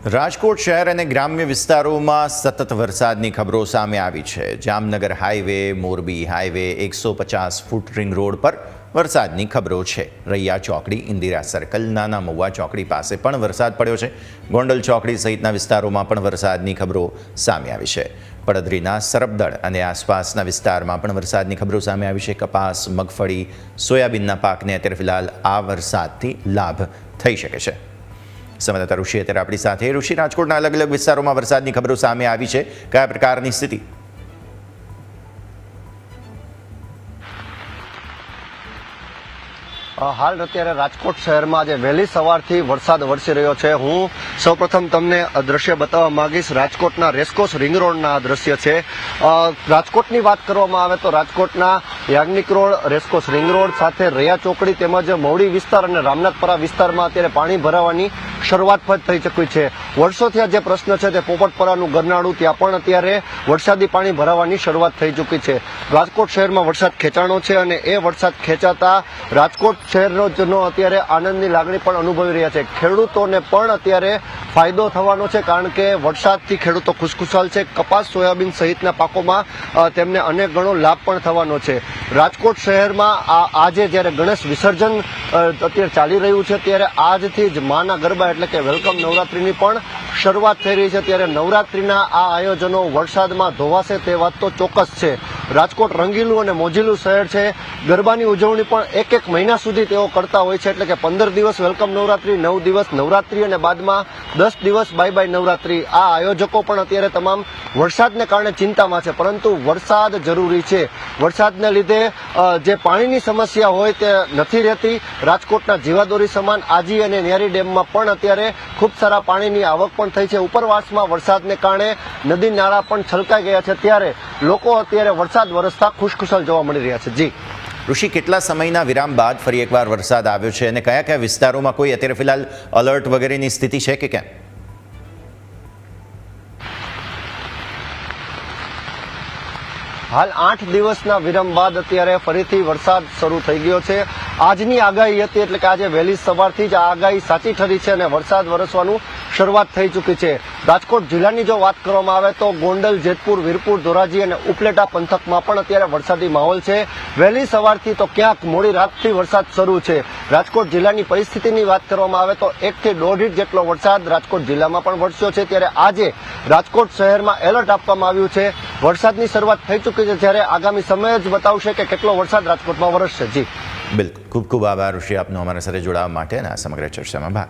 રાજકોટ શહેર અને ગ્રામ્ય વિસ્તારોમાં સતત વરસાદની ખબરો સામે આવી છે। Jamnagar highway, Morbi highway, 150 foot ring road પર વરસાદની ખબરો છે। રૈયા ચોકડી, ઇન્દિરા સર્કલ, નાના મહુવા ચોકડી પાસે પણ વરસાદ પડ્યો છે। ગોંડલ ચોકડી સહિતના વિસ્તારોમાં પણ વરસાદની ખબરો સામે આવી છે। પડદરીના સરબદળ અને આસપાસના વિસ્તારમાં પણ વરસાદની ખબરો સામે આવી છે। કપાસ, મગફળી, સોયાબીનના પાકને અત્યારે ફિલહાલ આ વરસાદથી લાભ થઈ શકે છે। સંવાદદાતા ઋષિ અત્યારે આપણી સાથે। ઋષિ, રાજકોટના અલગ અલગ વિસ્તારોમાં વરસાદની ખબરો સામે આવી છે, કયા પ્રકારની સ્થિતિ? હાલ અત્યારે રાજકોટ શહેરમાં આજે વહેલી સવારથી વરસાદ વરસી રહ્યો છે। હું સૌપ્રથમ તમને દ્રશ્ય બતાવવા માંગીશ। રાજકોટના રેસકોર્સ રિંગ રોડના દ્રશ્ય છે। રાજકોટની વાત કરવામાં આવે તો રાજકોટના Yagnik road, racecourse ring road સાથે રૈયા ચોકડી તેમજ મવડી વિસ્તાર અને રામનાથપરા વિસ્તારમાં અત્યારે પાણી ભરાવાની શરૂઆત થઈ ચૂકી છે। વર્ષોથી આ જે પ્રશ્ન છે તે પોપટપરાનું ગરનાળું, ત્યાં પણ અત્યારે વરસાદી પાણી ભરાવાની શરૂઆત થઈ ચૂકી છે। રાજકોટ શહેરમાં વરસાદ ખેંચાણો છે અને એ વરસાદ ખેંચાતા રાજકોટ શહેરનો અત્યારે આનંદની લાગણી પણ અનુભવી રહ્યા છે। ખેડૂતોને પણ અત્યારે ફાયદો થવાનો છે, કારણ કે વરસાદથી ખેડૂતો ખુશખુશાલ છે। કપાસ, સોયાબીન સહિતના પાકોમાં તેમને અનેક ગણો લાભ પણ થવાનો છે। રાજકોટ શહેરમાં આજે જ્યારે ગણેશ વિસર્જન અત્યારે ચાલી રહ્યું છે, ત્યારે આજથી જ માના ગરબા એટલે કે વેલકમ નવરાત્રીની પણ શરૂઆત થઈ રહી છે। ત્યારે નવરાત્રીના આ આયોજનો વરસાદમાં ધોવાશે તે વાત તો ચોક્કસ છે। રાજકોટ રંગીલું અને મોજીલું શહેર છે। ગરબાની ઉજવણી પણ એક મહિના સુધી તેઓ કરતા હોય છે, એટલે કે 15 દિવસ વેલકમ નવરાત્રી, 9 દિવસ નવરાત્રી અને બાદમાં 10 દિવસ બાય બાય નવરાત્રી। આ આયોજકો પણ અત્યારે તમામ વરસાદને કારણે ચિંતામાં છે, પરંતુ વરસાદ જરૂરી છે। વરસાદને લીધે જે પાણીની સમસ્યા હોય તે નથી રહેતી। રાજકોટના જીવાદોરી સમાન આજી અને ન્યારી ડેમમાં પણ અત્યારે ખૂબ સારા પાણીની આવક પણ થઈ છે। ઉપરવાસમાં વરસાદને કારણે નદી નાળા પણ છલકાઈ ગયા છે, ત્યારે લોકો અત્યારે વરસાદ વરસતા ખુશખુશાલ જોવા મળી રહ્યા છે। જી ઋષિ, કેટલા સમયના વિરામ બાદ ફરી એકવાર વરસાદ આવ્યો છે અને કયા કયા વિસ્તારોમાં કોઈ અત્યારે ફિલહાલ અલર્ટ વગેરેની સ્થિતિ છે કે કેમ? હાલ 8 દિવસના વિરામ બાદ અત્યારે ફરીથી વરસાદ શરૂ થઈ ગયો છે। આજની આગાહી હતી, એટલે કે આજે વહેલી સવારથી જ આ આગાહી સાચી ઠરી છે અને વરસાદ વરસવાનું શરૂઆત થઈ ચૂકી છે। રાજકોટ જિલ્લાની જો વાત કરવામાં આવે તો ગોંડલ, જેતપુર, વીરપુર, ધોરાજી અને ઉપલેટા પંથકમાં પણ અત્યારે વરસાદી માહોલ છે। વહેલી સવારથી તો ક્યાંક મોડી રાતથી વરસાદ શરૂ છે। રાજકોટ જિલ્લાની પરિસ્થિતિની વાત કરવામાં આવે તો 1 થી 1.5 ઇંચ જેટલો વરસાદ રાજકોટ જિલ્લામાં પણ વરસ્યો છે। ત્યારે આજે રાજકોટ શહેરમાં એલર્ટ આપવામાં આવ્યું છે। વરસાદની શરૂઆત થઈ ચૂકી છે, જ્યારે આગામી સમય જ બતાવશે કે કેટલો વરસાદ રાજકોટમાં વરસશે। જી બિલકુલ, ખૂબ ખૂબ આભાર ઋષિ આપનો અમારા સાથે જોડાવા માટે અને આ સમગ્ર ચર્ચામાં ભાગ